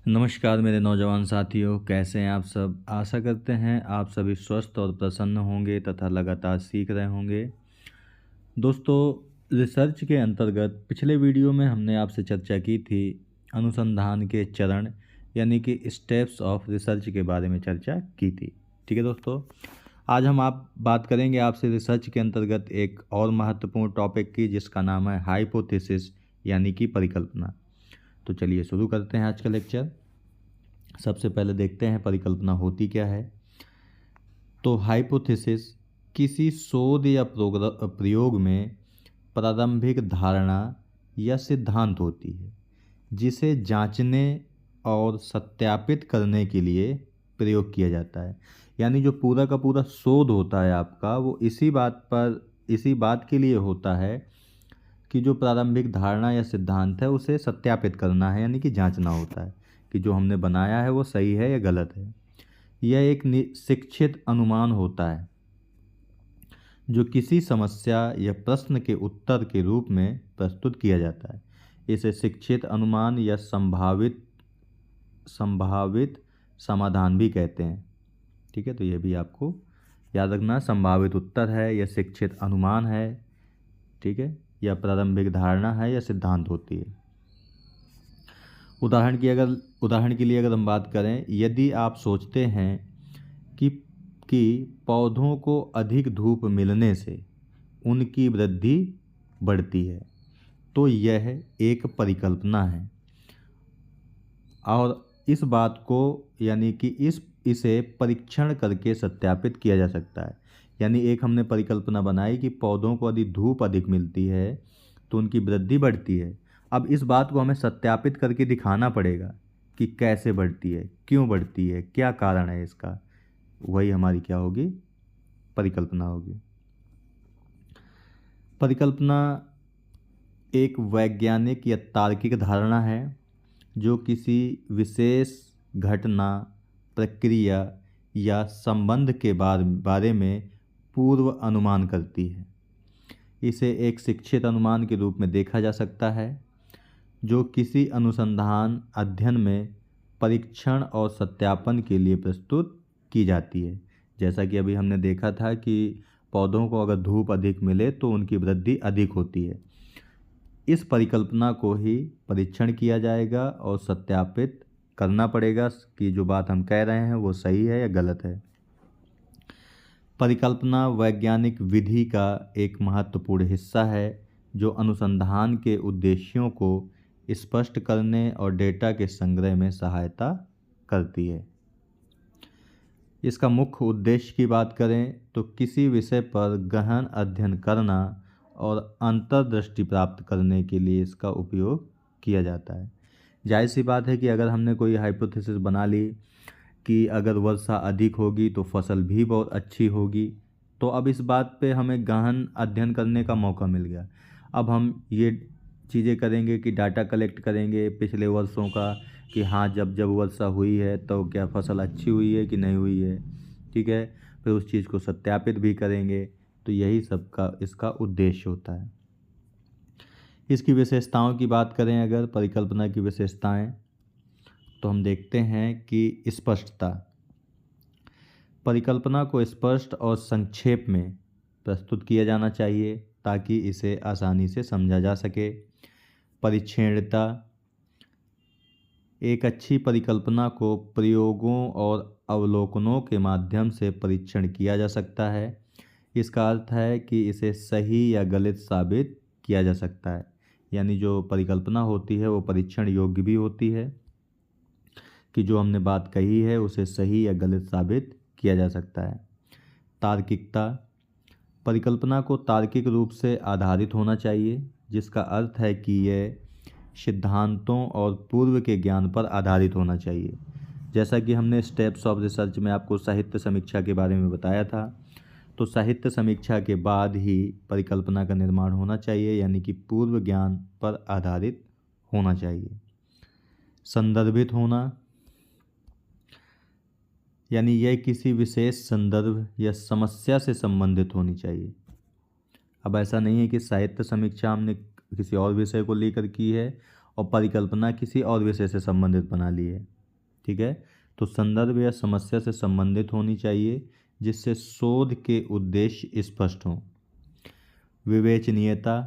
नमस्कार मेरे नौजवान साथियों, कैसे हैं आप सब। आशा करते हैं आप सभी स्वस्थ और प्रसन्न होंगे तथा लगातार सीख रहे होंगे। दोस्तों, रिसर्च के अंतर्गत पिछले वीडियो में हमने आपसे चर्चा की थी अनुसंधान के चरण यानी कि स्टेप्स ऑफ रिसर्च के बारे में चर्चा की थी। ठीक है दोस्तों, आज हम आप बात करेंगे आपसे रिसर्च के अंतर्गत एक और महत्वपूर्ण टॉपिक की, जिसका नाम है हाइपोथेसिस यानी कि परिकल्पना। तो चलिए शुरू करते हैं आज का लेक्चर। सबसे पहले देखते हैं परिकल्पना होती क्या है। तो हाइपोथेसिस किसी शोध या प्रयोग में प्रारंभिक धारणा या सिद्धांत होती है, जिसे जांचने और सत्यापित करने के लिए प्रयोग किया जाता है। यानी जो पूरा का पूरा शोध होता है आपका, वो इसी बात के लिए होता है कि जो प्रारंभिक धारणा या सिद्धांत है उसे सत्यापित करना है, यानी कि जांचना होता है कि जो हमने बनाया है वो सही है या गलत है। यह एक शिक्षित अनुमान होता है जो किसी समस्या या प्रश्न के उत्तर के रूप में प्रस्तुत किया जाता है। इसे शिक्षित अनुमान या संभावित समाधान भी कहते हैं। ठीक है, तो यह भी आपको याद रखना। संभावित उत्तर है या शिक्षित अनुमान है, ठीक है, या प्रारंभिक धारणा है या सिद्धांत होती है। उदाहरण के लिए अगर हम बात करें, यदि आप सोचते हैं कि पौधों को अधिक धूप मिलने से उनकी वृद्धि बढ़ती है, तो यह एक परिकल्पना है। और इस बात को यानी कि इसे परीक्षण करके सत्यापित किया जा सकता है। यानी एक हमने परिकल्पना बनाई कि पौधों को यदि धूप अधिक मिलती है तो उनकी वृद्धि बढ़ती है। अब इस बात को हमें सत्यापित करके दिखाना पड़ेगा कि कैसे बढ़ती है, क्यों बढ़ती है, क्या कारण है इसका। वही हमारी क्या होगी, परिकल्पना होगी। परिकल्पना एक वैज्ञानिक या तार्किक धारणा है जो किसी विशेष घटना, प्रक्रिया या संबंध के बारे में पूर्व अनुमान करती है। इसे एक शिक्षित अनुमान के रूप में देखा जा सकता है जो किसी अनुसंधान अध्ययन में परीक्षण और सत्यापन के लिए प्रस्तुत की जाती है। जैसा कि अभी हमने देखा था कि पौधों को अगर धूप अधिक मिले तो उनकी वृद्धि अधिक होती है। इस परिकल्पना को ही परीक्षण किया जाएगा और सत्यापित करना पड़ेगा कि जो बात हम कह रहे हैं वो सही है या गलत है। परिकल्पना वैज्ञानिक विधि का एक महत्वपूर्ण हिस्सा है जो अनुसंधान के उद्देश्यों को स्पष्ट करने और डेटा के संग्रह में सहायता करती है। इसका मुख्य उद्देश्य की बात करें तो किसी विषय पर गहन अध्ययन करना और अंतर्दृष्टि प्राप्त करने के लिए इसका उपयोग किया जाता है। जाहिर सी बात है कि अगर हमने कोई हाइपोथेसिस बना ली कि अगर वर्षा अधिक होगी तो फसल भी बहुत अच्छी होगी, तो अब इस बात पे हमें गहन अध्ययन करने का मौका मिल गया। अब हम ये चीज़ें करेंगे कि डाटा कलेक्ट करेंगे पिछले वर्षों का कि हाँ, जब जब वर्षा हुई है तो क्या फसल अच्छी हुई है कि नहीं हुई है। ठीक है, फिर उस चीज़ को सत्यापित भी करेंगे। तो यही सब का इसका उद्देश्य होता है। इसकी विशेषताओं की बात करें, अगर परिकल्पना की विशेषताएं, तो हम देखते हैं कि स्पष्टता। परिकल्पना को स्पष्ट और संक्षेप में प्रस्तुत किया जाना चाहिए ताकि इसे आसानी से समझा जा सके। परिच्छेदता, एक अच्छी परिकल्पना को प्रयोगों और अवलोकनों के माध्यम से परीक्षण किया जा सकता है। इसका अर्थ है कि इसे सही या गलत साबित किया जा सकता है। यानी जो परिकल्पना होती है वो परीक्षण योग्य भी होती है कि जो हमने बात कही है उसे सही या गलत साबित किया जा सकता है। तार्किकता, परिकल्पना को तार्किक रूप से आधारित होना चाहिए, जिसका अर्थ है कि यह सिद्धांतों और पूर्व के ज्ञान पर आधारित होना चाहिए। जैसा कि हमने स्टेप्स ऑफ रिसर्च में आपको साहित्य समीक्षा के बारे में बताया था, तो साहित्य समीक्षा के बाद ही परिकल्पना का निर्माण होना चाहिए, यानी कि पूर्व ज्ञान पर आधारित होना चाहिए। संदर्भित होना, यानी यह किसी विशेष संदर्भ या समस्या से संबंधित होनी चाहिए। अब ऐसा नहीं है कि साहित्य समीक्षा हमने किसी और विषय को लेकर की है और परिकल्पना किसी और विषय से संबंधित बना ली है। ठीक है। तो संदर्भ या समस्या से संबंधित होनी चाहिए जिससे शोध के उद्देश्य स्पष्ट हों। विवेचनीयता,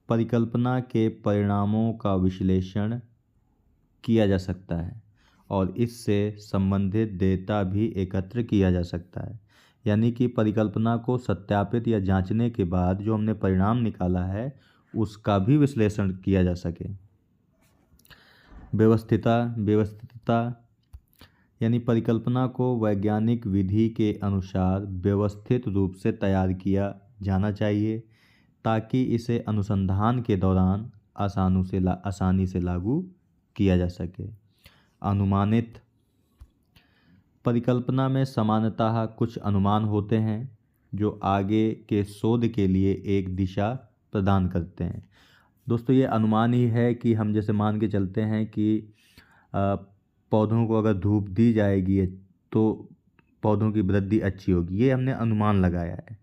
परिकल्पना के परिणामों का विश्लेषण किया जा सकता है और इससे संबंधित डेटा भी एकत्र किया जा सकता है। यानी कि परिकल्पना को सत्यापित या जांचने के बाद जो हमने परिणाम निकाला है उसका भी विश्लेषण किया जा सके। व्यवस्थितता यानी परिकल्पना को वैज्ञानिक विधि के अनुसार व्यवस्थित रूप से तैयार किया जाना चाहिए ताकि इसे अनुसंधान के दौरान आसानी से लागू किया जा सके। अनुमानित, परिकल्पना में सामान्यतः कुछ अनुमान होते हैं जो आगे के शोध के लिए एक दिशा प्रदान करते हैं। दोस्तों ये अनुमान ही है कि हम जैसे मान के चलते हैं कि पौधों को अगर धूप दी जाएगी तो पौधों की वृद्धि अच्छी होगी, ये हमने अनुमान लगाया है।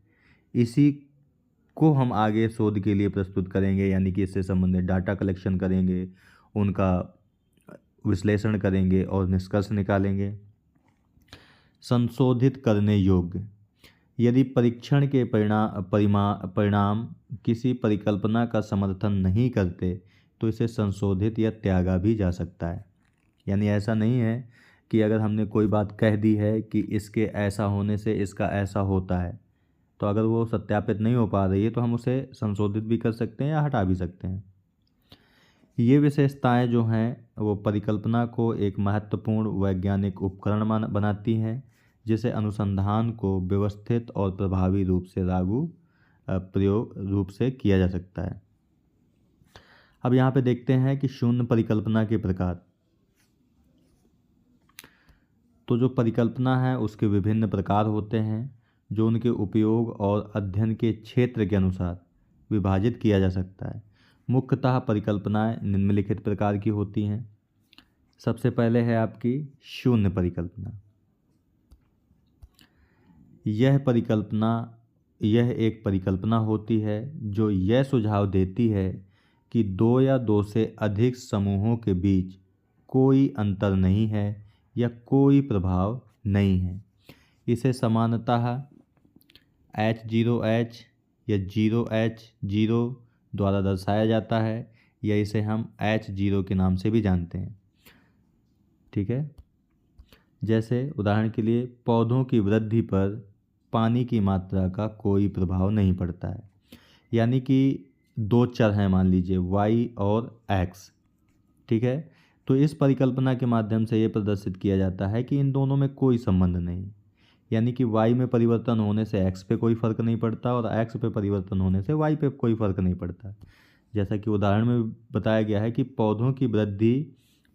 इसी को हम आगे शोध के लिए प्रस्तुत करेंगे, यानी कि इससे संबंधित डाटा कलेक्शन करेंगे, उनका विश्लेषण करेंगे और निष्कर्ष निकालेंगे। संशोधित करने योग्य, यदि परीक्षण के परिणाम किसी परिकल्पना का समर्थन नहीं करते तो इसे संशोधित या त्यागा भी जा सकता है। यानी ऐसा नहीं है कि अगर हमने कोई बात कह दी है कि इसके ऐसा होने से इसका ऐसा होता है, तो अगर वो सत्यापित नहीं हो पा रही है तो हम उसे संशोधित भी कर सकते हैं या हटा भी सकते हैं। ये विशेषताएं जो हैं वो परिकल्पना को एक महत्वपूर्ण वैज्ञानिक उपकरण बनाती हैं जिसे अनुसंधान को व्यवस्थित और प्रभावी रूप से प्रयोग रूप से किया जा सकता है। अब यहाँ पे देखते हैं कि शून्य परिकल्पना के प्रकार। तो जो परिकल्पना है उसके विभिन्न प्रकार होते हैं जो उनके उपयोग और अध्ययन के क्षेत्र के अनुसार विभाजित किया जा सकता है। मुख्यतः परिकल्पनाएं निम्नलिखित प्रकार की होती हैं। सबसे पहले है आपकी शून्य परिकल्पना। यह एक परिकल्पना होती है जो यह सुझाव देती है कि दो या दो से अधिक समूहों के बीच कोई अंतर नहीं है या कोई प्रभाव नहीं है। इसे सामान्यतः H0H या 0H0 द्वारा दर्शाया जाता है या इसे हम H0 के नाम से भी जानते हैं। ठीक है। जैसे उदाहरण के लिए पौधों की वृद्धि पर पानी की मात्रा का कोई प्रभाव नहीं पड़ता है। यानी कि दो चर हैं, मान लीजिए y और x। ठीक है। तो इस परिकल्पना के माध्यम से ये प्रदर्शित किया जाता है कि इन दोनों में कोई संबंध नहीं, यानी कि y में परिवर्तन होने से x पे कोई फर्क नहीं पड़ता और x पे परिवर्तन होने से y पे कोई फर्क नहीं पड़ता। जैसा कि उदाहरण में बताया गया है कि पौधों की वृद्धि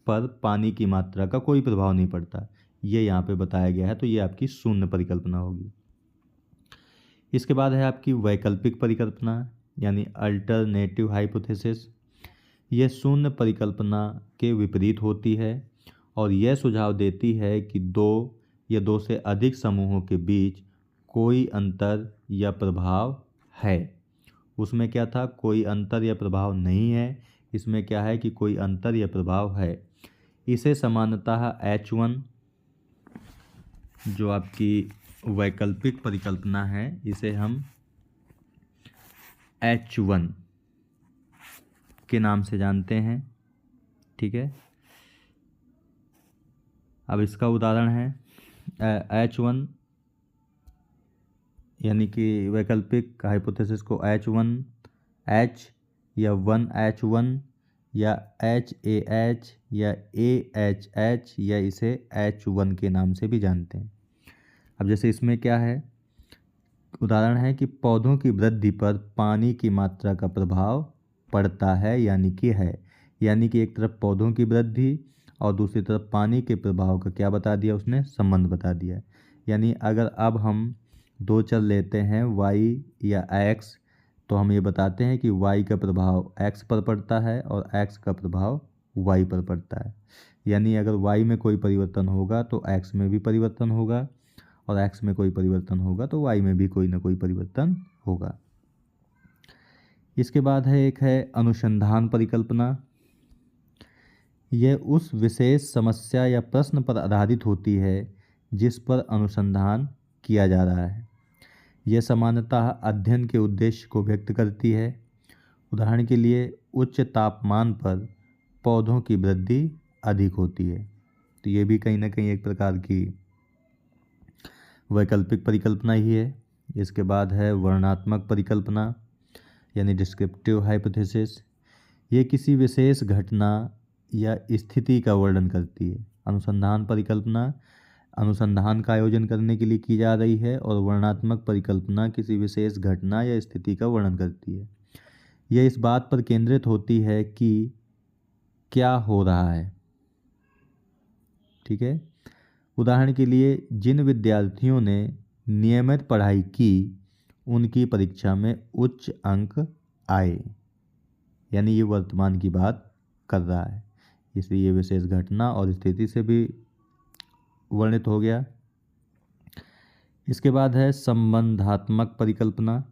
पर पानी की मात्रा का कोई प्रभाव नहीं पड़ता, ये यहाँ पे बताया गया है। तो ये आपकी शून्य परिकल्पना होगी। इसके बाद है आपकी वैकल्पिक परिकल्पना यानी अल्टरनेटिव हाइपोथेसिस। यह शून्य परिकल्पना के विपरीत होती है और यह सुझाव देती है कि दो या दो से अधिक समूहों के बीच कोई अंतर या प्रभाव है। उसमें क्या था, कोई अंतर या प्रभाव नहीं है। इसमें क्या है कि कोई अंतर या प्रभाव है। इसे सामान्यतः H1 जो आपकी वैकल्पिक परिकल्पना है इसे हम H1 के नाम से जानते हैं। ठीक है। अब इसका उदाहरण है H1 यानी कि वैकल्पिक हाइपोथेसिस को H1H या 1H1 या HAH या AHH या इसे H1 के नाम से भी जानते हैं। अब जैसे इसमें क्या है, उदाहरण है कि पौधों की वृद्धि पर पानी की मात्रा का प्रभाव पड़ता है, यानी कि एक तरफ पौधों की वृद्धि और दूसरी तरफ पानी के प्रभाव का क्या बता दिया, उसने संबंध बता दिया। यानी अगर अब हम दो चर लेते हैं y या x, तो हम ये बताते हैं कि y का प्रभाव x पर पड़ता है और x का प्रभाव y पर पड़ता है। यानी अगर y में कोई परिवर्तन होगा तो x में भी परिवर्तन होगा और x में कोई परिवर्तन होगा तो y में भी कोई ना कोई परिवर्तन होगा। इसके बाद है एक है अनुसंधान परिकल्पना। यह उस विशेष समस्या या प्रश्न पर आधारित होती है जिस पर अनुसंधान किया जा रहा है। यह सामान्यतः अध्ययन के उद्देश्य को व्यक्त करती है। उदाहरण के लिए उच्च तापमान पर पौधों की वृद्धि अधिक होती है। तो ये भी कहीं ना कहीं एक प्रकार की वैकल्पिक परिकल्पना ही है। इसके बाद है वर्णनात्मक परिकल्पना यानी डिस्क्रिप्टिव हाइपोथेसिस। ये किसी विशेष घटना या स्थिति का वर्णन करती है। अनुसंधान परिकल्पना अनुसंधान का आयोजन करने के लिए की जा रही है और वर्णनात्मक परिकल्पना किसी विशेष घटना या स्थिति का वर्णन करती है। यह इस बात पर केंद्रित होती है कि क्या हो रहा है। ठीक है। उदाहरण के लिए जिन विद्यार्थियों ने नियमित पढ़ाई की उनकी परीक्षा में उच्च अंक आए, यानी ये वर्तमान की बात कर रहा है, इसलिए ये विशेष घटना और स्थिति से भी वर्णित हो गया। इसके बाद है संबंधात्मक परिकल्पना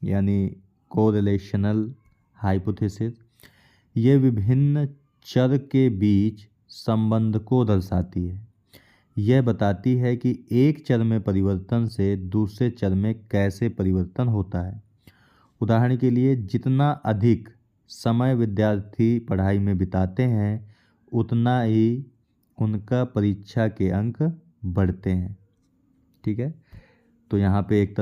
यानी कोरिलेशनल हाइपोथेसिस। ये विभिन्न चर के बीच संबंध को दर्शाती है। यह बताती है कि एक चर में परिवर्तन से दूसरे चर में कैसे परिवर्तन होता है। उदाहरण के लिए जितना अधिक समय विद्यार्थी पढ़ाई में बिताते हैं उतना ही उनका परीक्षा के अंक बढ़ते हैं। ठीक है। तो यहाँ पे एक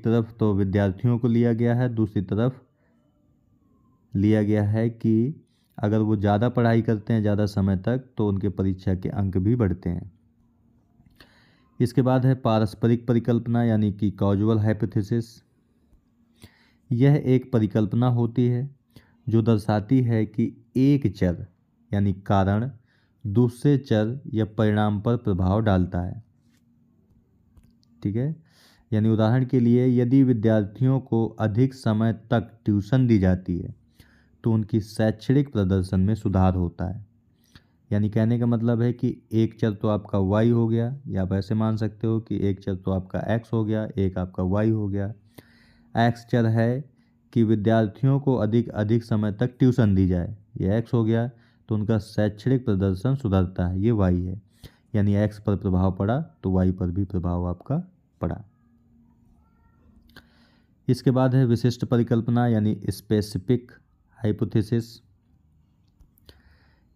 तरफ तो विद्यार्थियों को लिया गया है, दूसरी तरफ लिया गया है कि अगर वो ज़्यादा पढ़ाई करते हैं ज़्यादा समय तक तो उनके परीक्षा के अंक भी बढ़ते हैं। इसके बाद है पारस्परिक परिकल्पना यानी कि कॉजुअल हाइपोथेसिस। यह एक परिकल्पना होती है जो दर्शाती है कि एक चर यानी कारण दूसरे चर या परिणाम पर प्रभाव डालता है। ठीक है। यानी उदाहरण के लिए यदि विद्यार्थियों को अधिक समय तक ट्यूशन दी जाती है तो उनकी शैक्षणिक प्रदर्शन में सुधार होता है। यानी कहने का मतलब है कि एक चर तो आपका y हो गया, या आप ऐसे मान सकते हो कि एक चर तो आपका x हो गया, एक आपका y हो गया। x चर है कि विद्यार्थियों को अधिक समय तक ट्यूशन दी जाए, ये x हो गया, तो उनका शैक्षणिक प्रदर्शन सुधरता है, ये y है। यानी x पर प्रभाव पड़ा तो y पर भी प्रभाव आपका पड़ा। इसके बाद है विशिष्ट परिकल्पना यानी स्पेसिफिक हाइपोथेसिस।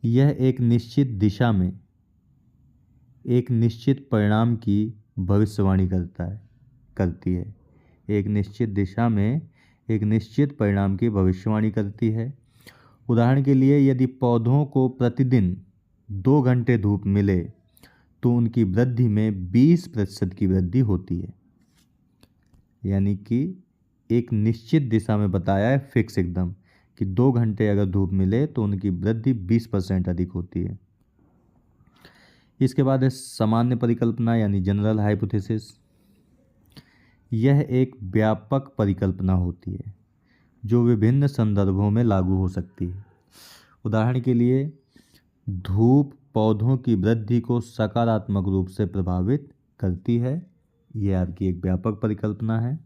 यह एक निश्चित दिशा में एक निश्चित परिणाम की भविष्यवाणी करती है। एक निश्चित दिशा में एक निश्चित परिणाम की भविष्यवाणी करती है। उदाहरण के लिए यदि पौधों को प्रतिदिन 2 घंटे धूप मिले तो उनकी वृद्धि में 20% की वृद्धि होती है। यानी कि एक निश्चित दिशा में बताया है, फिक्स एकदम, कि 2 घंटे अगर धूप मिले तो उनकी वृद्धि 20% अधिक होती है। इसके बाद है सामान्य परिकल्पना यानी जनरल हाइपोथेसिस। यह एक व्यापक परिकल्पना होती है जो विभिन्न संदर्भों में लागू हो सकती है। उदाहरण के लिए धूप पौधों की वृद्धि को सकारात्मक रूप से प्रभावित करती है, यह आपकी एक व्यापक परिकल्पना है।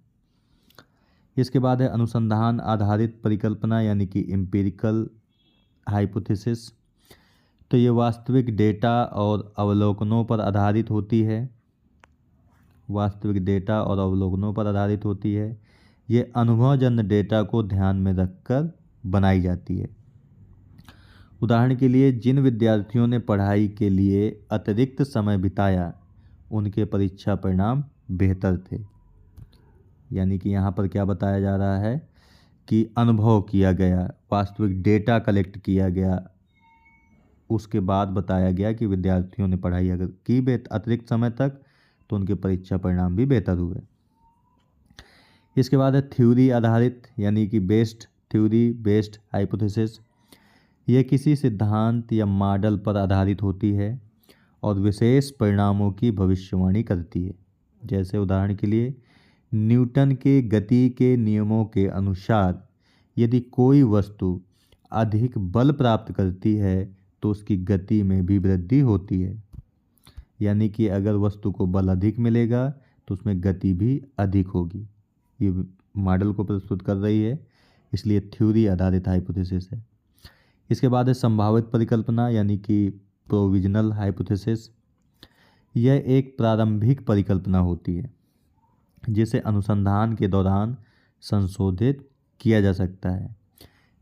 इसके बाद है अनुसंधान आधारित परिकल्पना यानी कि एम्पिरिकल हाइपोथेसिस। तो ये वास्तविक डेटा और अवलोकनों पर आधारित होती है। वास्तविक डेटा और अवलोकनों पर आधारित होती है। ये अनुभवजन्य डेटा को ध्यान में रखकर बनाई जाती है। उदाहरण के लिए जिन विद्यार्थियों ने पढ़ाई के लिए अतिरिक्त समय बिताया उनके परीक्षा परिणाम बेहतर थे। यानी कि यहाँ पर क्या बताया जा रहा है कि अनुभव किया गया, वास्तविक डेटा कलेक्ट किया गया, उसके बाद बताया गया कि विद्यार्थियों ने पढ़ाई अगर की अतिरिक्त समय तक तो उनके परीक्षा परिणाम भी बेहतर हुए। इसके बाद है थ्योरी आधारित यानी कि थ्योरी बेस्ड हाइपोथेसिस। यह किसी सिद्धांत या मॉडल पर आधारित होती है और विशेष परिणामों की भविष्यवाणी करती है। जैसे उदाहरण के लिए न्यूटन के गति के नियमों के अनुसार यदि कोई वस्तु अधिक बल प्राप्त करती है तो उसकी गति में भी वृद्धि होती है। यानी कि अगर वस्तु को बल अधिक मिलेगा तो उसमें गति भी अधिक होगी। ये मॉडल को प्रस्तुत कर रही है इसलिए थ्योरी आधारित हाइपोथेसिस है। इसके बाद है संभावित परिकल्पना यानी कि प्रोविजनल हाइपोथेसिस। यह एक प्रारंभिक परिकल्पना होती है जिसे अनुसंधान के दौरान संशोधित किया जा सकता है।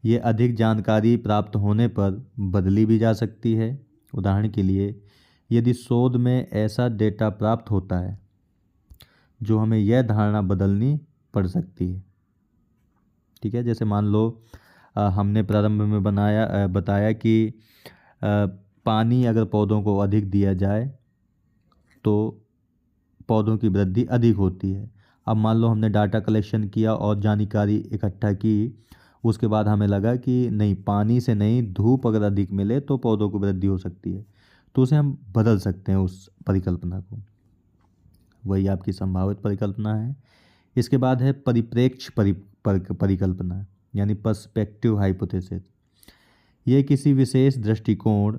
ये अधिक जानकारी प्राप्त होने पर बदली भी जा सकती है। उदाहरण के लिए, यदि शोध में ऐसा डेटा प्राप्त होता है जो हमें यह धारणा बदलनी पड़ सकती है। ठीक है, जैसे मान लो हमने प्रारंभ में बताया कि पानी अगर पौधों को अधिक दिया जाए तो पौधों की वृद्धि अधिक होती है। अब मान लो हमने डाटा कलेक्शन किया और जानकारी इकट्ठा की, उसके बाद हमें लगा कि नहीं, पानी से नहीं, धूप अगर अधिक मिले तो पौधों की वृद्धि हो सकती है, तो उसे हम बदल सकते हैं उस परिकल्पना को। वही आपकी संभावित परिकल्पना है। इसके बाद है परिप्रेक्ष्य परिकल्पना यानी पर्सपेक्टिव हाइपोथेसिस। ये किसी विशेष दृष्टिकोण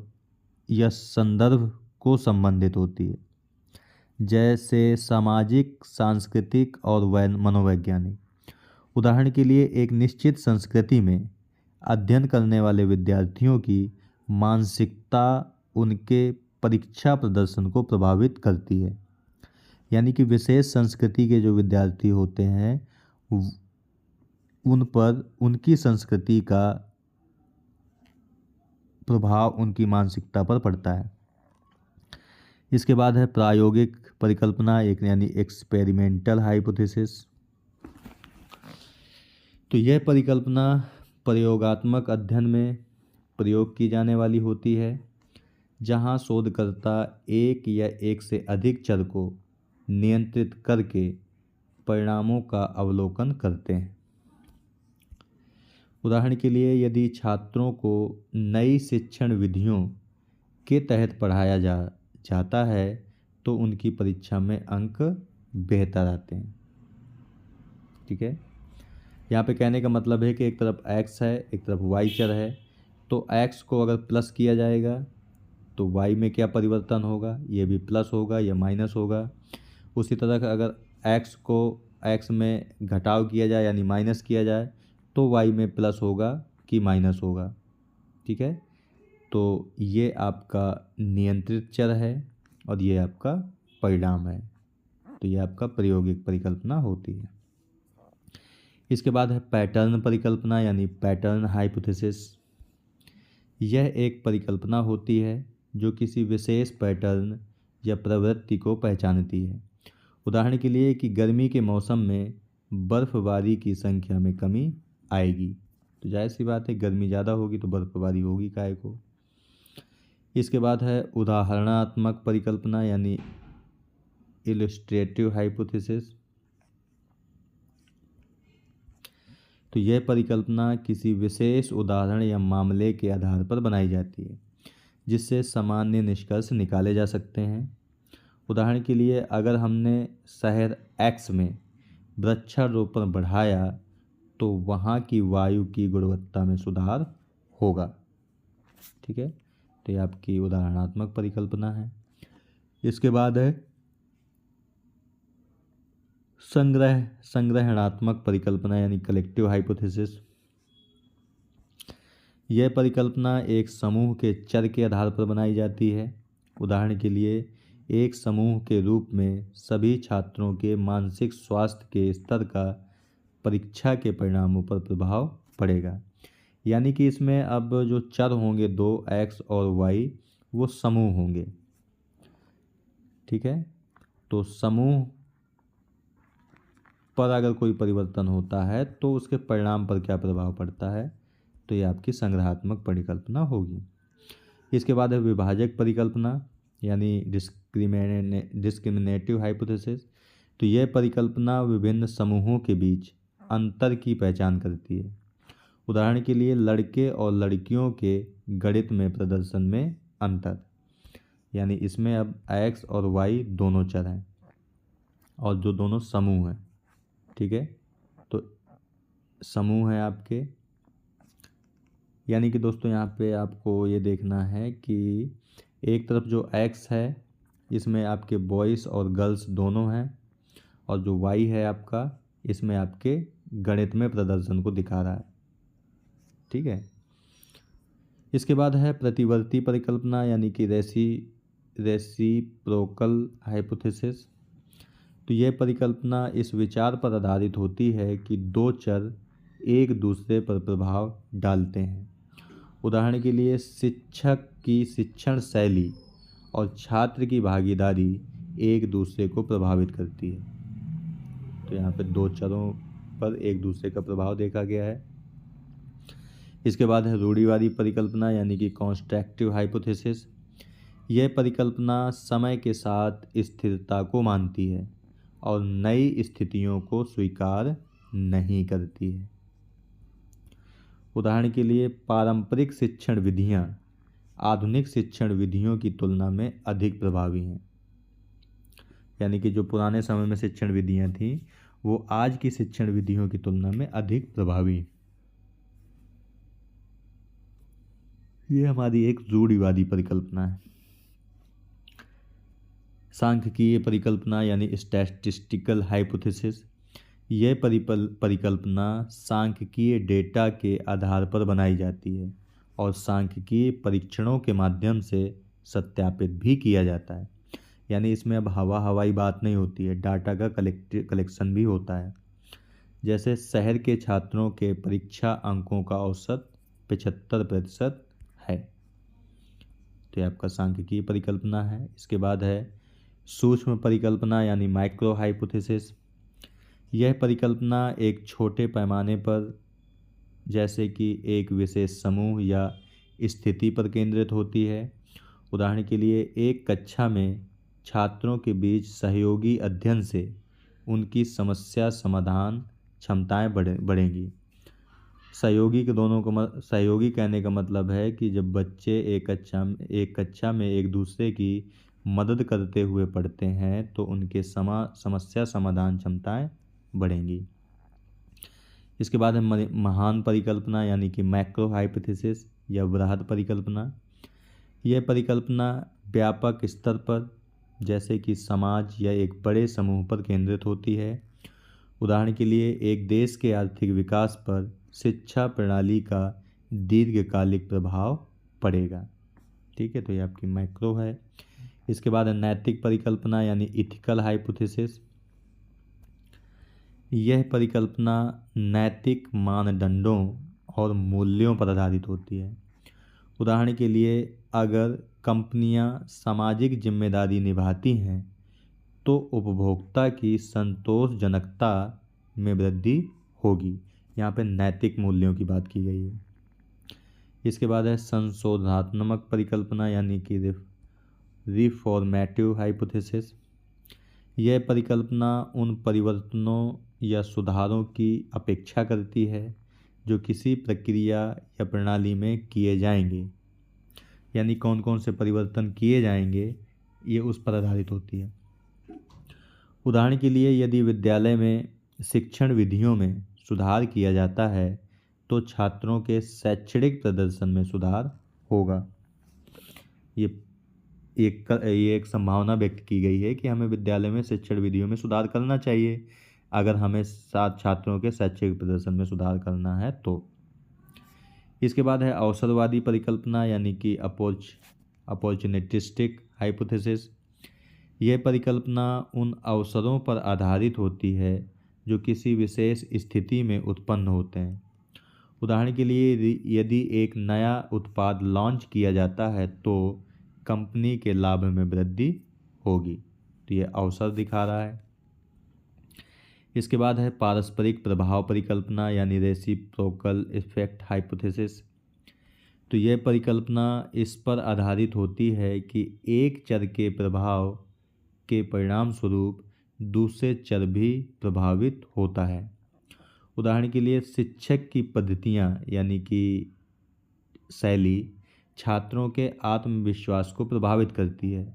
या संदर्भ को संबंधित होती है, जैसे सामाजिक, सांस्कृतिक और मनोवैज्ञानिक। उदाहरण के लिए, एक निश्चित संस्कृति में अध्ययन करने वाले विद्यार्थियों की मानसिकता उनके परीक्षा प्रदर्शन को प्रभावित करती है। यानी कि विशेष संस्कृति के जो विद्यार्थी होते हैं उन पर उनकी संस्कृति का प्रभाव उनकी मानसिकता पर पड़ता है। इसके बाद है प्रायोगिक परिकल्पना एक यानी एक्सपेरिमेंटल हाइपोथेसिस। तो यह परिकल्पना प्रयोगात्मक अध्ययन में प्रयोग की जाने वाली होती है, जहां शोधकर्ता एक या एक से अधिक चर को नियंत्रित करके परिणामों का अवलोकन करते हैं। उदाहरण के लिए, यदि छात्रों को नई शिक्षण विधियों के तहत पढ़ाया जाता है तो उनकी परीक्षा में अंक बेहतर आते हैं। ठीक है, यहाँ पे कहने का मतलब है कि एक तरफ x है, एक तरफ y चर है, तो x को अगर प्लस किया जाएगा तो y में क्या परिवर्तन होगा, ये भी प्लस होगा या माइनस होगा। उसी तरह अगर x को x में घटाव किया जाए यानी माइनस किया जाए तो y में प्लस होगा कि माइनस होगा। ठीक है, तो ये आपका नियंत्रित चर है और ये आपका परिणाम है। तो ये आपका प्रायोगिक परिकल्पना होती है। इसके बाद है पैटर्न परिकल्पना यानी पैटर्न हाइपोथेसिस। यह एक परिकल्पना होती है जो किसी विशेष पैटर्न या प्रवृत्ति को पहचानती है। उदाहरण के लिए कि गर्मी के मौसम में बर्फबारी की संख्या में कमी आएगी, तो जाहिर सी बात है गर्मी ज़्यादा होगी तो बर्फबारी होगी काहे को। इसके बाद है उदाहरणात्मक परिकल्पना यानी इलस्ट्रेटिव हाइपोथेसिस। तो यह परिकल्पना किसी विशेष उदाहरण या मामले के आधार पर बनाई जाती है जिससे सामान्य निष्कर्ष निकाले जा सकते हैं। उदाहरण के लिए, अगर हमने शहर X में वृक्षारोपण बढ़ाया तो वहाँ की वायु की गुणवत्ता में सुधार होगा। ठीक है, तो ये आपकी उदाहरणात्मक परिकल्पना है। इसके बाद है संग्रहणात्मक परिकल्पना यानी कलेक्टिव हाइपोथेसिस। यह परिकल्पना एक समूह के चर के आधार पर बनाई जाती है। उदाहरण के लिए, एक समूह के रूप में सभी छात्रों के मानसिक स्वास्थ्य के स्तर का परीक्षा के परिणामों पर प्रभाव पड़ेगा। यानी कि इसमें अब जो चर होंगे 2 x और y वो समूह होंगे। ठीक है, तो समूह पर अगर कोई परिवर्तन होता है तो उसके परिणाम पर क्या प्रभाव पड़ता है, तो ये आपकी संग्रहात्मक परिकल्पना होगी। इसके बाद है विभाजक परिकल्पना यानी डिस्क्रिमिनेटिव हाइपोथेसिस। तो यह परिकल्पना विभिन्न समूहों के बीच अंतर की पहचान करती है। उदाहरण के लिए, लड़के और लड़कियों के गणित में प्रदर्शन में अंतर, यानी इसमें अब x और y दोनों चर हैं और जो दोनों समूह हैं। ठीक है, तो समूह है आपके, यानी कि दोस्तों यहाँ पे आपको ये देखना है कि एक तरफ जो x है इसमें आपके बॉयज़ और गर्ल्स दोनों हैं और जो y है आपका इसमें आपके गणित में प्रदर्शन को दिखा रहा है। ठीक है। इसके बाद है प्रतिवर्ती परिकल्पना यानी कि रेसिप्रोकल हाइपोथेसिस। तो यह परिकल्पना इस विचार पर आधारित होती है कि दो चर एक दूसरे पर प्रभाव डालते हैं। उदाहरण के लिए शिक्षक की शिक्षण शैली और छात्र की भागीदारी एक दूसरे को प्रभावित करती है। तो यहाँ पे दो चरों पर एक दूसरे का प्रभाव देखा गया है। इसके बाद है रूढ़िवादी परिकल्पना यानी कि कॉन्स्ट्रक्टिव हाइपोथेसिस। यह परिकल्पना समय के साथ स्थिरता को मानती है और नई स्थितियों को स्वीकार नहीं करती है। उदाहरण के लिए पारंपरिक शिक्षण विधियां आधुनिक शिक्षण विधियों की तुलना में अधिक प्रभावी हैं। यानी कि जो पुराने समय में शिक्षण विधियां थीं वो आज की शिक्षण विधियों की तुलना में अधिक प्रभावी हैं। ये हमारी एक रूढ़िवादी परिकल्पना है। सांख्यिकीय परिकल्पना यानी स्टैटिस्टिकल हाइपोथेसिस। यह परिकल्पना सांख्यिकीय डेटा के आधार पर बनाई जाती है और सांख्यिकीय परीक्षणों के माध्यम से सत्यापित भी किया जाता है। यानी इसमें अब हवाई बात नहीं होती है, डाटा का कलेक्शन भी होता है। जैसे शहर के छात्रों के परीक्षा अंकों का औसत 75% है। तो ये आपका सांख्यिकीय परिकल्पना है। इसके बाद है सूक्ष्म परिकल्पना यानी माइक्रो हाइपोथेसिस। यह परिकल्पना एक छोटे पैमाने पर जैसे कि एक विशेष समूह या स्थिति पर केंद्रित होती है। उदाहरण के लिए एक कक्षा में छात्रों के बीच सहयोगी अध्ययन से उनकी समस्या समाधान क्षमताएं बढ़ेंगी। सहयोगी कहने का मतलब है कि जब बच्चे एक कक्षा में एक दूसरे की मदद करते हुए पढ़ते हैं तो उनके समस्या समाधान क्षमताएं बढ़ेंगी। इसके बाद है महान परिकल्पना यानी कि मैक्रो हाइपोथेसिस या वृहद परिकल्पना। यह परिकल्पना व्यापक स्तर पर जैसे कि समाज या एक बड़े समूह पर केंद्रित होती है। उदाहरण के लिए एक देश के आर्थिक विकास पर शिक्षा प्रणाली का दीर्घकालिक प्रभाव पड़ेगा। ठीक है, तो ये आपकी मैक्रो है। इसके बाद है नैतिक परिकल्पना यानी इथिकल हाइपोथेसिस। यह परिकल्पना नैतिक मानदंडों और मूल्यों पर आधारित होती है। उदाहरण के लिए अगर कंपनियां सामाजिक जिम्मेदारी निभाती हैं तो उपभोक्ता की संतोषजनकता में वृद्धि होगी। यहाँ पे नैतिक मूल्यों की बात की गई है। इसके बाद है संशोधनात्मक परिकल्पना यानी कि रिफॉर्मेटिव हाइपोथेसिस। यह परिकल्पना उन परिवर्तनों या सुधारों की अपेक्षा करती है जो किसी प्रक्रिया या प्रणाली में किए जाएंगे। यानी कौन कौन से परिवर्तन किए जाएंगे ये उस पर आधारित होती है। उदाहरण के लिए यदि विद्यालय में शिक्षण विधियों में सुधार किया जाता है तो छात्रों के शैक्षणिक प्रदर्शन में सुधार होगा। ये एक संभावना व्यक्त की गई है कि हमें विद्यालय में शिक्षण विधियों में सुधार करना चाहिए अगर हमें छात्रों के शैक्षणिक प्रदर्शन में सुधार करना है तो। इसके बाद है अवसरवादी परिकल्पना यानी कि अपॉर्चुनिटिस्टिक हाइपोथेसिस। यह परिकल्पना उन अवसरों पर आधारित होती है जो किसी विशेष स्थिति में उत्पन्न होते हैं। उदाहरण के लिए यदि एक नया उत्पाद लॉन्च किया जाता है तो कंपनी के लाभ में वृद्धि होगी। तो यह अवसर दिखा रहा है। इसके बाद है पारस्परिक प्रभाव परिकल्पना यानी रेसिप्रोकल इफेक्ट हाइपोथेसिस। तो यह परिकल्पना इस पर आधारित होती है कि एक चर के प्रभाव के परिणाम स्वरूप दूसरे चर भी प्रभावित होता है। उदाहरण के लिए शिक्षक की पद्धतियाँ यानी कि शैली छात्रों के आत्मविश्वास को प्रभावित करती है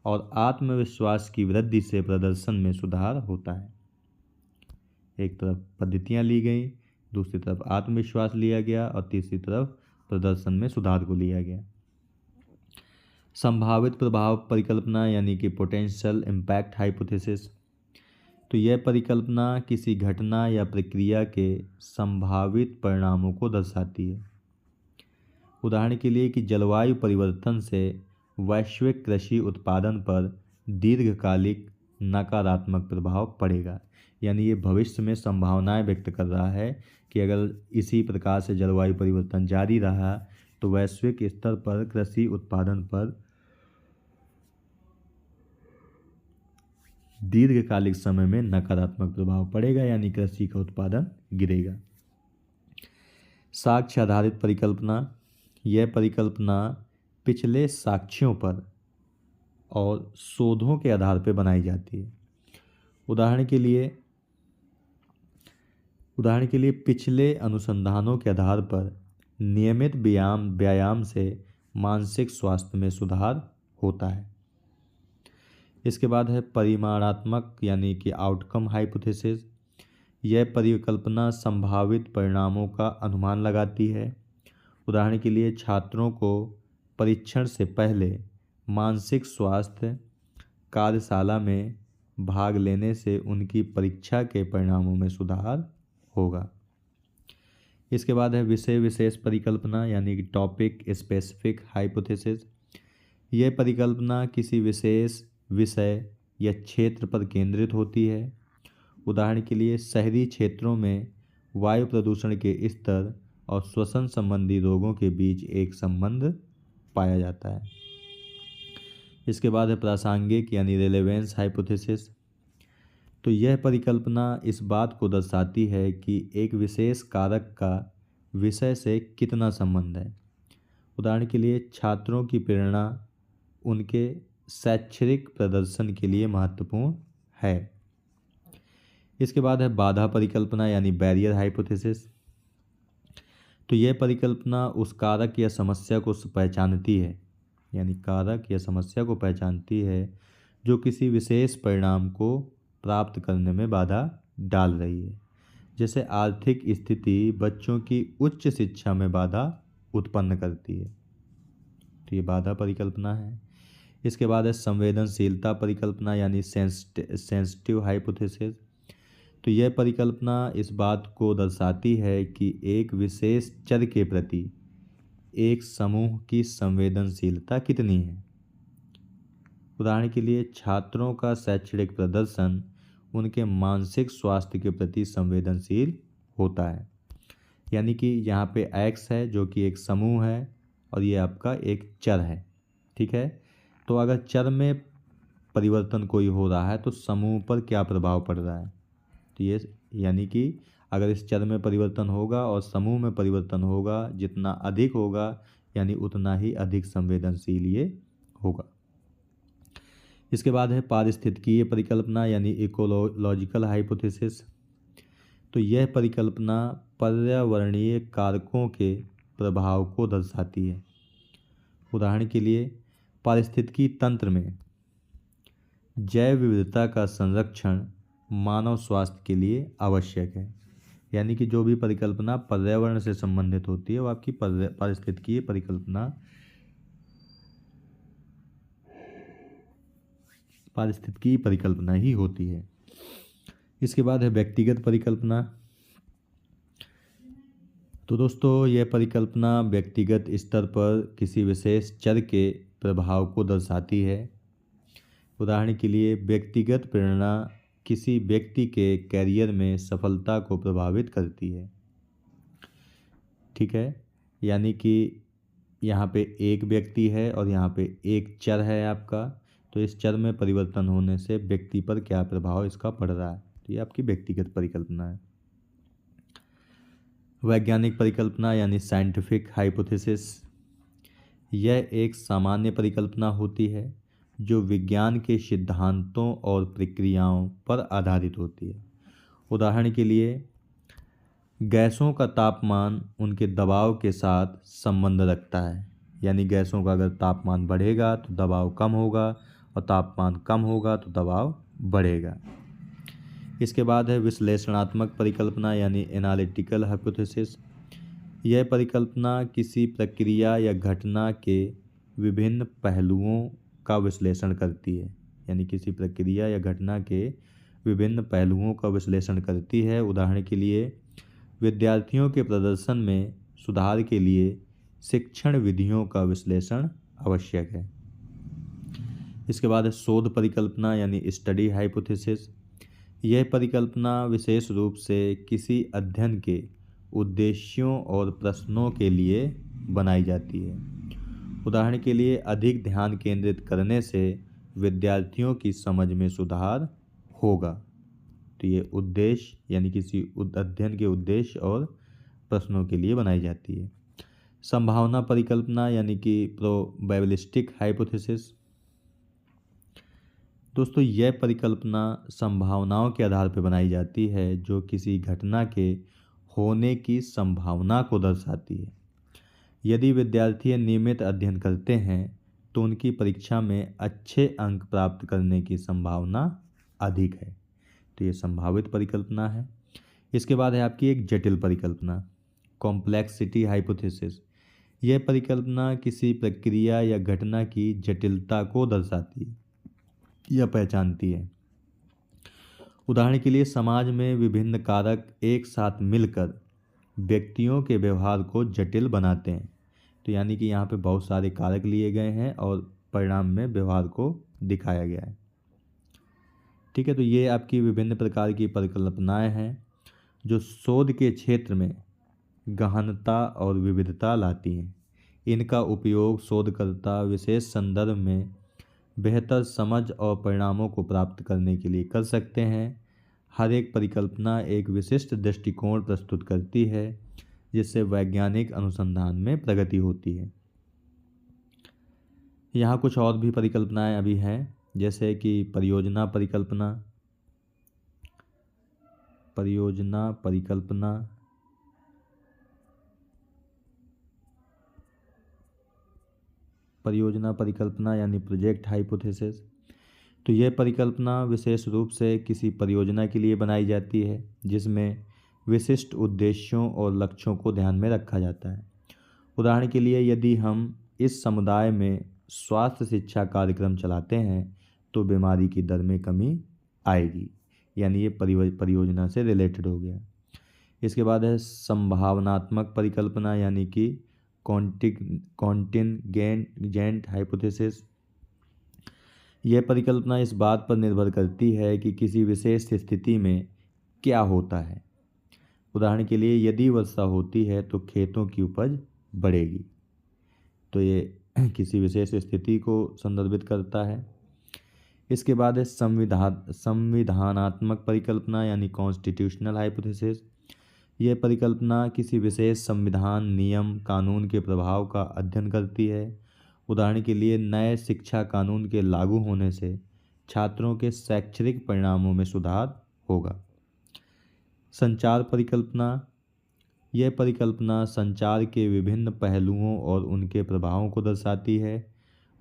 और आत्मविश्वास की वृद्धि से प्रदर्शन में सुधार होता है। एक तरफ पद्धतियाँ ली गई, दूसरी तरफ आत्मविश्वास लिया गया और तीसरी तरफ प्रदर्शन में सुधार को लिया गया। संभावित प्रभाव परिकल्पना यानी कि पोटेंशियल इम्पैक्ट हाइपोथेसिस। तो यह परिकल्पना किसी घटना या प्रक्रिया के संभावित परिणामों को दर्शाती है। उदाहरण के लिए कि जलवायु परिवर्तन से वैश्विक कृषि उत्पादन पर दीर्घकालिक नकारात्मक प्रभाव पड़ेगा। यानी ये भविष्य में संभावनाएं व्यक्त कर रहा है कि अगर इसी प्रकार से जलवायु परिवर्तन जारी रहा तो वैश्विक स्तर पर कृषि उत्पादन पर दीर्घकालिक समय में नकारात्मक प्रभाव पड़ेगा, यानी कृषि का उत्पादन गिरेगा। साक्ष्य आधारित परिकल्पना, यह परिकल्पना पिछले साक्ष्यों पर और शोधों के आधार पर बनाई जाती है। उदाहरण के लिए पिछले अनुसंधानों के आधार पर नियमित व्यायाम से मानसिक स्वास्थ्य में सुधार होता है। इसके बाद है परिमाणात्मक यानी कि आउटकम हाइपोथेसिस। यह परिकल्पना संभावित परिणामों का अनुमान लगाती है। उदाहरण के लिए छात्रों को परीक्षण से पहले मानसिक स्वास्थ्य कार्यशाला में भाग लेने से उनकी परीक्षा के परिणामों में सुधार होगा। इसके बाद है विषय विशेष परिकल्पना यानी कि टॉपिक स्पेसिफिक हाइपोथेसिस। यह परिकल्पना किसी विशेष विषय या क्षेत्र पर केंद्रित होती है। उदाहरण के लिए शहरी क्षेत्रों में वायु प्रदूषण के स्तर और श्वसन संबंधी रोगों के बीच एक संबंध पाया जाता है। इसके बाद है प्रासंगिक यानी रेलेवेंस हाइपोथेसिस। तो यह परिकल्पना इस बात को दर्शाती है कि एक विशेष कारक का विषय से कितना संबंध है। उदाहरण के लिए छात्रों की प्रेरणा उनके शैक्षणिक प्रदर्शन के लिए महत्वपूर्ण है। इसके बाद है बाधा परिकल्पना यानी बैरियर हाइपोथेसिस। तो यह परिकल्पना उस कारक या समस्या को पहचानती है, यानी कारक या समस्या को पहचानती है जो किसी विशेष परिणाम को प्राप्त करने में बाधा डाल रही है। जैसे आर्थिक स्थिति बच्चों की उच्च शिक्षा में बाधा उत्पन्न करती है, तो ये बाधा परिकल्पना है। इसके बाद है संवेदनशीलता परिकल्पना यानी सेंसिटिव हाइपोथेसिस। तो यह परिकल्पना इस बात को दर्शाती है कि एक विशेष चर के प्रति एक समूह की संवेदनशीलता कितनी है। उदाहरण के लिए छात्रों का शैक्षणिक प्रदर्शन उनके मानसिक स्वास्थ्य के प्रति संवेदनशील होता है। यानी कि यहाँ पे एक्स है जो कि एक समूह है और ये आपका एक चर है, ठीक है। तो अगर चर में परिवर्तन कोई हो रहा है तो समूह पर क्या प्रभाव पड़ रहा है, तो ये यानी कि अगर इस चर में परिवर्तन होगा और समूह में परिवर्तन होगा, जितना अधिक होगा यानी उतना ही अधिक संवेदनशील ये होगा। इसके बाद है पारिस्थितिकीय परिकल्पना यानी इकोलॉजिकल हाइपोथेसिस। तो यह परिकल्पना पर्यावरणीय कारकों के प्रभाव को दर्शाती है। उदाहरण के लिए पारिस्थितिकी तंत्र में जैव विविधता का संरक्षण मानव स्वास्थ्य के लिए आवश्यक है। यानी कि जो भी परिकल्पना पर्यावरण से संबंधित होती है वो आपकी पारिस्थितिकीय परिकल्पना ही होती है। इसके बाद है व्यक्तिगत परिकल्पना। तो दोस्तों यह परिकल्पना व्यक्तिगत स्तर पर किसी विशेष चर के प्रभाव को दर्शाती है। उदाहरण के लिए व्यक्तिगत प्रेरणा किसी व्यक्ति के कैरियर में सफलता को प्रभावित करती है, ठीक है। यानी कि यहाँ पे एक व्यक्ति है और यहाँ पे एक चर है आपका, तो इस चर में परिवर्तन होने से व्यक्ति पर क्या प्रभाव इसका पड़ रहा है, तो ये आपकी व्यक्तिगत परिकल्पना है। वैज्ञानिक परिकल्पना यानी साइंटिफिक हाइपोथेसिस। यह एक सामान्य परिकल्पना होती है जो विज्ञान के सिद्धांतों और प्रक्रियाओं पर आधारित होती है। उदाहरण के लिए गैसों का तापमान उनके दबाव के साथ संबंध रखता है। यानी गैसों का अगर तापमान बढ़ेगा तो दबाव कम होगा और तापमान कम होगा तो दबाव बढ़ेगा। इसके बाद है विश्लेषणात्मक परिकल्पना यानी एनालिटिकल हाइपोथेसिस। यह परिकल्पना किसी प्रक्रिया या घटना के विभिन्न पहलुओं का विश्लेषण करती है। यानी किसी प्रक्रिया या घटना के विभिन्न पहलुओं का विश्लेषण करती है। उदाहरण के लिए विद्यार्थियों के प्रदर्शन में सुधार के लिए शिक्षण विधियों का विश्लेषण आवश्यक है। इसके बाद है शोध परिकल्पना यानी स्टडी हाइपोथेसिस। यह परिकल्पना विशेष रूप से किसी अध्ययन के उद्देश्यों और प्रश्नों के लिए बनाई जाती है। उदाहरण के लिए, अधिक ध्यान केंद्रित करने से विद्यार्थियों की समझ में सुधार होगा। तो ये उद्देश्य यानी किसी अध्ययन के उद्देश्य और प्रश्नों के लिए बनाई जाती है। संभावना परिकल्पना यानी कि प्रोबेबिलिस्टिक हाइपोथेसिस। दोस्तों, यह परिकल्पना संभावनाओं के आधार पर बनाई जाती है जो किसी घटना के होने की संभावना को दर्शाती है। यदि विद्यार्थी नियमित अध्ययन करते हैं तो उनकी परीक्षा में अच्छे अंक प्राप्त करने की संभावना अधिक है। तो ये संभावित परिकल्पना है। इसके बाद है आपकी एक जटिल परिकल्पना, कॉम्प्लेक्सिटी हाइपोथेसिस। यह परिकल्पना किसी प्रक्रिया या घटना की जटिलता को दर्शाती है या पहचानती है। उदाहरण के लिए, समाज में विभिन्न कारक एक साथ मिलकर व्यक्तियों के व्यवहार को जटिल बनाते हैं। तो यानी कि यहाँ पे बहुत सारे कारक लिए गए हैं और परिणाम में व्यवहार को दिखाया गया है। ठीक है, तो ये आपकी विभिन्न प्रकार की परिकल्पनाएं हैं जो शोध के क्षेत्र में गहनता और विविधता लाती हैं। इनका उपयोग शोधकर्ता विशेष संदर्भ में बेहतर समझ और परिणामों को प्राप्त करने के लिए कर सकते हैं। हर एक परिकल्पना एक विशिष्ट दृष्टिकोण प्रस्तुत करती है जिससे वैज्ञानिक अनुसंधान में प्रगति होती है। यहाँ कुछ और भी परिकल्पनाएं अभी हैं, जैसे कि परियोजना परिकल्पना। परियोजना परिकल्पना यानी प्रोजेक्ट हाइपोथेसिस। तो यह परिकल्पना विशेष रूप से किसी परियोजना के लिए बनाई जाती है जिसमें विशिष्ट उद्देश्यों और लक्ष्यों को ध्यान में रखा जाता है। उदाहरण के लिए, यदि हम इस समुदाय में स्वास्थ्य शिक्षा कार्यक्रम चलाते हैं तो बीमारी की दर में कमी आएगी, यानी ये परियोजना से रिलेटेड हो गया। इसके बाद है संभावनात्मक परिकल्पना यानी कि कॉन्टिनजेंट हाइपोथेसिस। यह परिकल्पना इस बात पर निर्भर करती है कि किसी विशेष स्थिति में क्या होता है। उदाहरण के लिए, यदि वर्षा होती है तो खेतों की उपज बढ़ेगी। तो ये किसी विशेष स्थिति को संदर्भित करता है। इसके बाद है संविधानात्मक परिकल्पना यानी कॉन्स्टिट्यूशनल हाइपोथेसिस। यह परिकल्पना किसी विशेष संविधान, नियम, कानून के प्रभाव का अध्ययन करती है। उदाहरण के लिए, नए शिक्षा कानून के लागू होने से छात्रों के शैक्षणिक परिणामों में सुधार होगा। संचार परिकल्पना। यह परिकल्पना संचार के विभिन्न पहलुओं और उनके प्रभावों को दर्शाती है।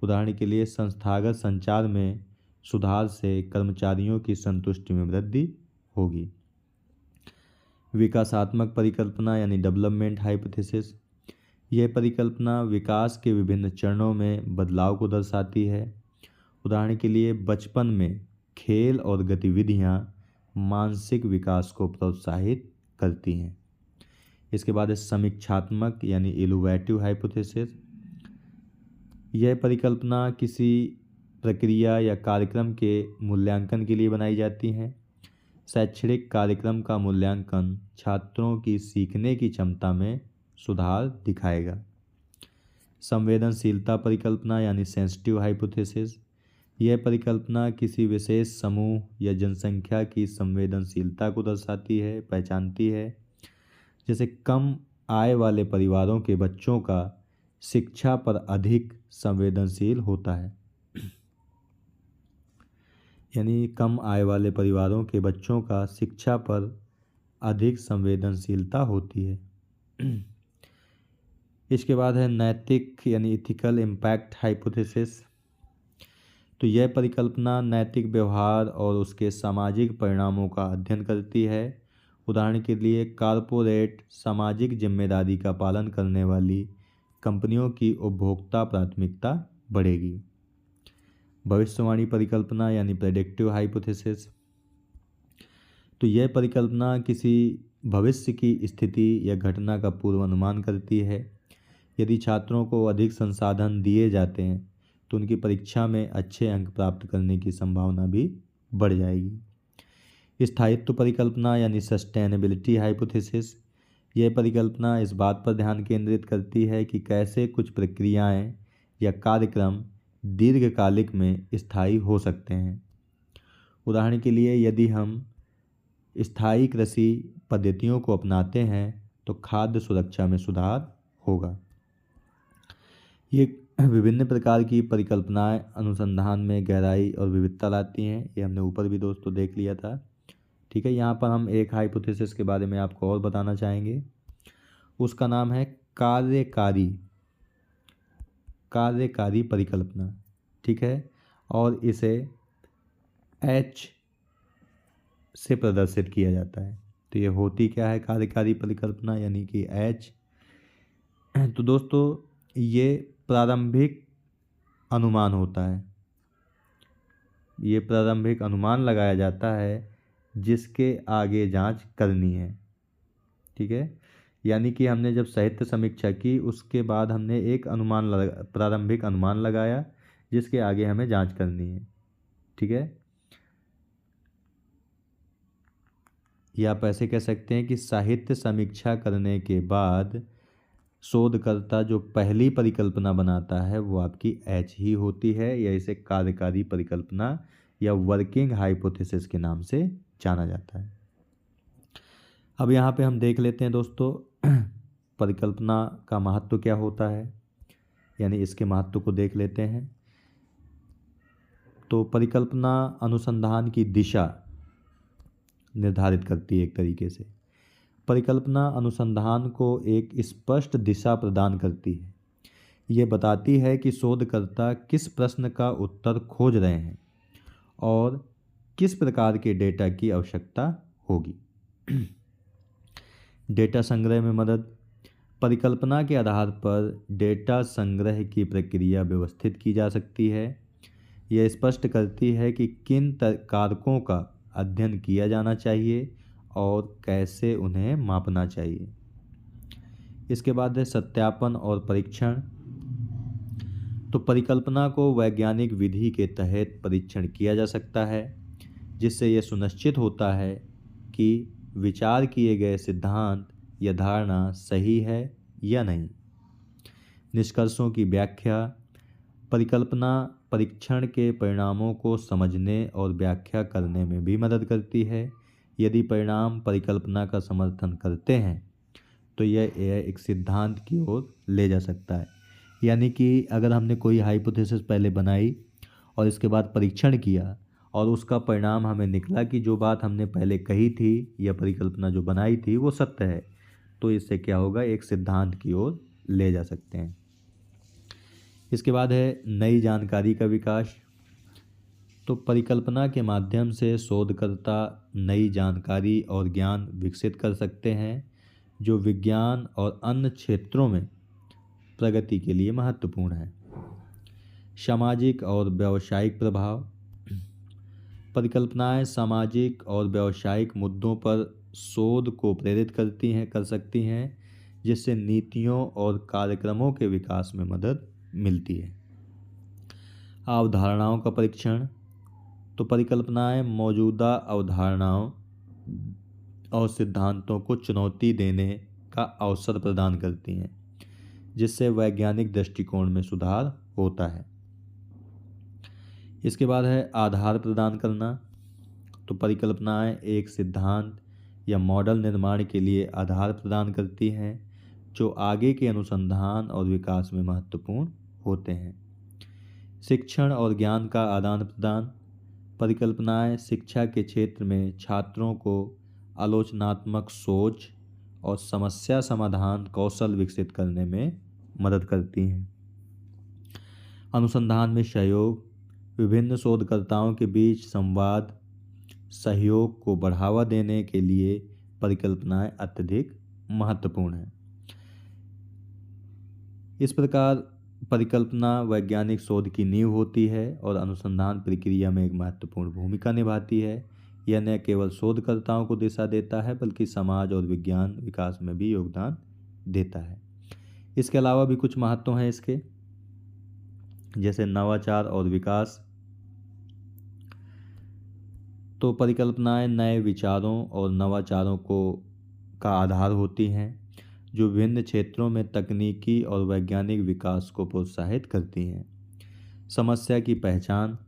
उदाहरण के लिए, संस्थागत संचार में सुधार से कर्मचारियों की संतुष्टि में वृद्धि होगी। विकासात्मक परिकल्पना यानी डेवलपमेंट हाइपोथेसिस। यह परिकल्पना विकास के विभिन्न चरणों में बदलाव को दर्शाती है। उदाहरण के लिए, बचपन में खेल और गतिविधियां मानसिक विकास को प्रोत्साहित करती हैं। इसके बाद है समीक्षात्मक यानी इवैल्यूएटिव हाइपोथेसिस। यह परिकल्पना किसी प्रक्रिया या कार्यक्रम के मूल्यांकन के लिए बनाई जाती हैं। शैक्षणिक कार्यक्रम का मूल्यांकन छात्रों की सीखने की क्षमता में सुधार दिखाएगा। संवेदनशीलता परिकल्पना यानी सेंसिटिव हाइपोथेसिस। यह परिकल्पना किसी विशेष समूह या जनसंख्या की संवेदनशीलता को दर्शाती है, पहचानती है। जैसे कम आय वाले परिवारों के बच्चों का शिक्षा पर अधिक संवेदनशील होता है, यानी कम आय वाले परिवारों के बच्चों का शिक्षा पर अधिक संवेदनशीलता होती है। इसके बाद है नैतिक यानी इथिकल इम्पैक्ट हाइपोथेसिस। तो यह परिकल्पना नैतिक व्यवहार और उसके सामाजिक परिणामों का अध्ययन करती है। उदाहरण के लिए, कॉरपोरेट सामाजिक जिम्मेदारी का पालन करने वाली कंपनियों की उपभोक्ता प्राथमिकता बढ़ेगी। भविष्यवाणी परिकल्पना यानी प्रेडिक्टिव हाइपोथेसिस। तो यह परिकल्पना किसी भविष्य की स्थिति या घटना का पूर्वानुमान करती है। यदि छात्रों को अधिक संसाधन दिए जाते हैं तो उनकी परीक्षा में अच्छे अंक प्राप्त करने की संभावना भी बढ़ जाएगी। स्थायित्व परिकल्पना यानी सस्टेनेबिलिटी हाइपोथेसिस, यह परिकल्पना इस बात पर ध्यान केंद्रित करती है कि कैसे कुछ प्रक्रियाएं या कार्यक्रम दीर्घकालिक में स्थायी हो सकते हैं। उदाहरण के लिए, यदि हम स्थायी कृषि पद्धतियों को अपनाते हैं तो खाद्य सुरक्षा में सुधार होगा। ये विभिन्न प्रकार की परिकल्पनाएं अनुसंधान में गहराई और विविधता लाती हैं। ये हमने ऊपर भी दोस्तों देख लिया था। ठीक है, यहाँ पर हम एक हाइपोथेसिस के बारे में आपको और बताना चाहेंगे। उसका नाम है कार्यकारी परिकल्पना। ठीक है, और इसे H से प्रदर्शित किया जाता है। तो ये होती क्या है कार्यकारी परिकल्पना, यानी कि H। तो दोस्तों ये प्रारंभिक अनुमान होता है। ये प्रारंभिक अनुमान लगाया जाता है जिसके आगे जांच करनी है। ठीक है, यानी कि हमने जब साहित्य समीक्षा की उसके बाद हमने एक प्रारंभिक अनुमान लगाया जिसके आगे हमें जांच करनी है। ठीक है, या आप ऐसे कह सकते हैं कि साहित्य समीक्षा करने के बाद शोधकर्ता जो पहली परिकल्पना बनाता है वो आपकी H ही होती है, या इसे कार्यकारी परिकल्पना या वर्किंग हाइपोथेसिस के नाम से जाना जाता है। अब यहाँ पे हम देख लेते हैं दोस्तों परिकल्पना का महत्व क्या होता है, यानी इसके महत्व को देख लेते हैं। तो परिकल्पना अनुसंधान की दिशा निर्धारित करती है। एक तरीके से परिकल्पना अनुसंधान को एक स्पष्ट दिशा प्रदान करती है। ये बताती है कि शोधकर्ता किस प्रश्न का उत्तर खोज रहे हैं और किस प्रकार के डेटा की आवश्यकता होगी। डेटा संग्रह में मदद, परिकल्पना के आधार पर डेटा संग्रह की प्रक्रिया व्यवस्थित की जा सकती है। यह स्पष्ट करती है कि किन कारकों का अध्ययन किया जाना चाहिए और कैसे उन्हें मापना चाहिए। इसके बाद है सत्यापन और परीक्षण। तो परिकल्पना को वैज्ञानिक विधि के तहत परीक्षण किया जा सकता है जिससे यह सुनिश्चित होता है कि विचार किए गए सिद्धांत या धारणा सही है या नहीं। निष्कर्षों की व्याख्या, परिकल्पना परीक्षण के परिणामों को समझने और व्याख्या करने में भी मदद करती है। यदि परिणाम परिकल्पना का समर्थन करते हैं तो यह एक सिद्धांत की ओर ले जा सकता है। यानी कि अगर हमने कोई हाइपोथेसिस पहले बनाई और इसके बाद परीक्षण किया और उसका परिणाम हमें निकला कि जो बात हमने पहले कही थी या परिकल्पना जो बनाई थी वो सत्य है, तो इससे क्या होगा, एक सिद्धांत की ओर ले जा सकते हैं। इसके बाद है नई जानकारी का विकास। तो परिकल्पना के माध्यम से शोधकर्ता नई जानकारी और ज्ञान विकसित कर सकते हैं जो विज्ञान और अन्य क्षेत्रों में प्रगति के लिए महत्वपूर्ण है। सामाजिक और व्यावसायिक प्रभाव, परिकल्पनाएं सामाजिक और व्यावसायिक मुद्दों पर शोध को प्रेरित कर सकती हैं जिससे नीतियों और कार्यक्रमों के विकास में मदद मिलती है। अवधारणाओं का परीक्षण। तो परिकल्पनाएं मौजूदा अवधारणाओं और सिद्धांतों को चुनौती देने का अवसर प्रदान करती हैं जिससे वैज्ञानिक दृष्टिकोण में सुधार होता है। इसके बाद है आधार प्रदान करना। तो परिकल्पनाएं एक सिद्धांत या मॉडल निर्माण के लिए आधार प्रदान करती हैं जो आगे के अनुसंधान और विकास में महत्वपूर्ण होते हैं। शिक्षण और ज्ञान का आदान प्रदान। परिकल्पनाएं शिक्षा के क्षेत्र में छात्रों को आलोचनात्मक सोच और समस्या समाधान कौशल विकसित करने में मदद करती हैं। अनुसंधान में सहयोग, विभिन्न शोधकर्ताओं के बीच संवाद सहयोग को बढ़ावा देने के लिए परिकल्पनाएं अत्यधिक महत्वपूर्ण हैं। इस प्रकार परिकल्पना वैज्ञानिक शोध की नींव होती है और अनुसंधान प्रक्रिया में एक महत्वपूर्ण भूमिका निभाती है। यह न केवल शोधकर्ताओं को दिशा देता है बल्कि समाज और विज्ञान विकास में भी योगदान देता है। इसके अलावा भी कुछ महत्व हैं इसके, जैसे नवाचार और विकास। तो परिकल्पनाएं नए विचारों और नवाचारों का आधार होती हैं, जो विभिन्न क्षेत्रों में तकनीकी और वैज्ञानिक विकास को प्रोत्साहित करती हैं। समस्या की पहचान।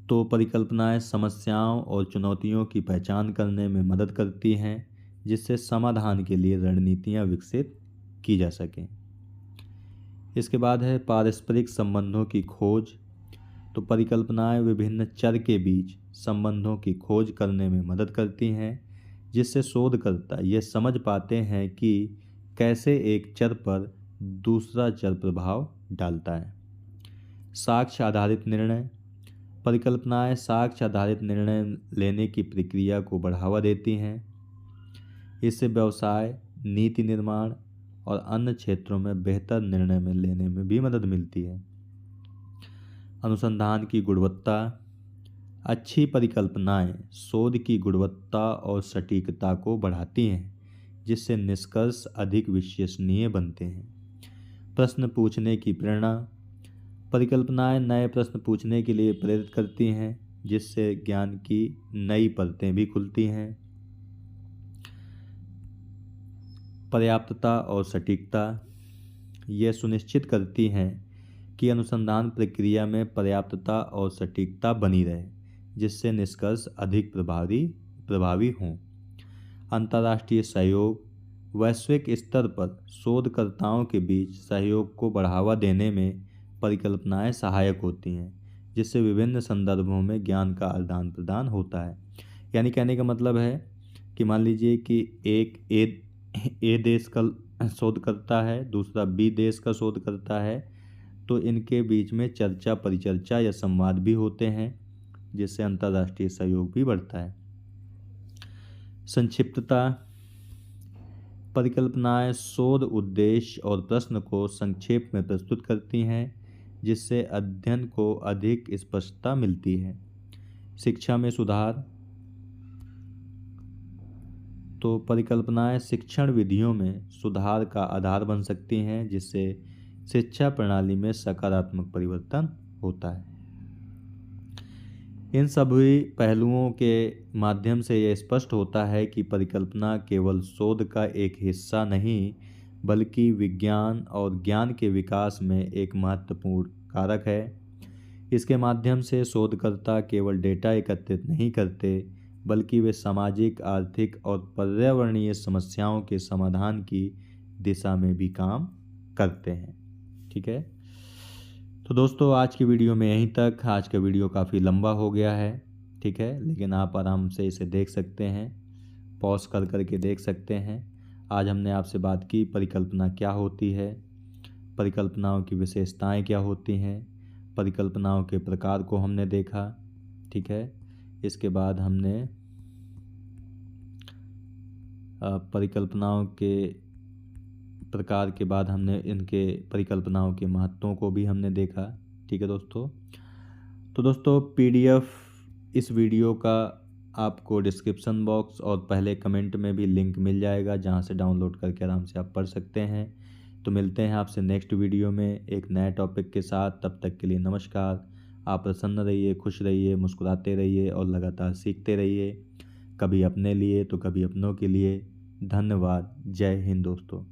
तो परिकल्पनाएं समस्याओं और चुनौतियों की पहचान करने में मदद करती हैं, जिससे समाधान के लिए रणनीतियां विकसित की जा सकें। इसके बाद है पारस्परिक संबंधों की खोज। तो परिकल्पनाएं विभिन्न चर के बीच संबंधों की खोज करने में मदद करती हैं, जिससे शोधकर्ता ये समझ पाते हैं कि कैसे एक चर पर दूसरा चर प्रभाव डालता है। साक्ष्य आधारित निर्णय। परिकल्पनाएं साक्ष्य आधारित निर्णय लेने की प्रक्रिया को बढ़ावा देती हैं। इससे व्यवसाय, नीति निर्माण और अन्य क्षेत्रों में बेहतर निर्णय लेने में भी मदद मिलती है। अनुसंधान की गुणवत्ता। अच्छी परिकल्पनाएं शोध की गुणवत्ता और सटीकता को बढ़ाती हैं, जिससे निष्कर्ष अधिक विश्वसनीय बनते हैं। प्रश्न पूछने की प्रेरणा। परिकल्पनाएं नए प्रश्न पूछने के लिए प्रेरित करती हैं, जिससे ज्ञान की नई परतें भी खुलती हैं। पर्याप्तता और सटीकता। यह सुनिश्चित करती हैं कि अनुसंधान प्रक्रिया में पर्याप्तता और सटीकता बनी रहे, जिससे निष्कर्ष अधिक प्रभावी हों। अंतर्राष्ट्रीय सहयोग। वैश्विक स्तर पर शोधकर्ताओं के बीच सहयोग को बढ़ावा देने में परिकल्पनाएं सहायक होती हैं, जिससे विभिन्न संदर्भों में ज्ञान का आदान प्रदान होता है। यानी कहने का मतलब है कि मान लीजिए कि एक ए देश का शोधकर्ता है, दूसरा बी देश का शोधकर्ता है, तो इनके बीच में चर्चा, परिचर्चा या संवाद भी होते हैं, जिससे अंतर्राष्ट्रीय सहयोग भी बढ़ता है। संक्षिप्तता। परिकल्पनाएं शोध उद्देश्य और प्रश्न को संक्षेप में प्रस्तुत करती हैं, जिससे अध्ययन को अधिक स्पष्टता मिलती है। शिक्षा में सुधार। तो परिकल्पनाएं शिक्षण विधियों में सुधार का आधार बन सकती हैं, जिससे शिक्षा प्रणाली में सकारात्मक परिवर्तन होता है। इन सभी पहलुओं के माध्यम से यह स्पष्ट होता है कि परिकल्पना केवल शोध का एक हिस्सा नहीं, बल्कि विज्ञान और ज्ञान के विकास में एक महत्वपूर्ण कारक है। इसके माध्यम से शोधकर्ता केवल डेटा एकत्रित नहीं करते, बल्कि वे सामाजिक, आर्थिक और पर्यावरणीय समस्याओं के समाधान की दिशा में भी काम करते हैं। ठीक है, तो दोस्तों आज की वीडियो में यहीं तक। आज का वीडियो काफ़ी लंबा हो गया है, ठीक है, लेकिन आप आराम से इसे देख सकते हैं, पॉज कर करके देख सकते हैं। आज हमने आपसे बात की परिकल्पना क्या होती है, परिकल्पनाओं की विशेषताएं क्या होती हैं, परिकल्पनाओं के प्रकार को हमने देखा। ठीक है, इसके बाद हमने परिकल्पनाओं के प्रकार के बाद हमने इनके परिकल्पनाओं के महत्वों को भी हमने देखा। ठीक है दोस्तों, तो दोस्तों PDF इस वीडियो का आपको डिस्क्रिप्शन बॉक्स और पहले कमेंट में भी लिंक मिल जाएगा, जहां से डाउनलोड करके आराम से आप पढ़ सकते हैं। तो मिलते हैं आपसे नेक्स्ट वीडियो में एक नए टॉपिक के साथ। तब तक के लिए नमस्कार। आप प्रसन्न रहिए, खुश रहिए, मुस्कुराते रहिए और लगातार सीखते रहिए, कभी अपने लिए तो कभी अपनों के लिए। धन्यवाद। जय हिंद दोस्तों।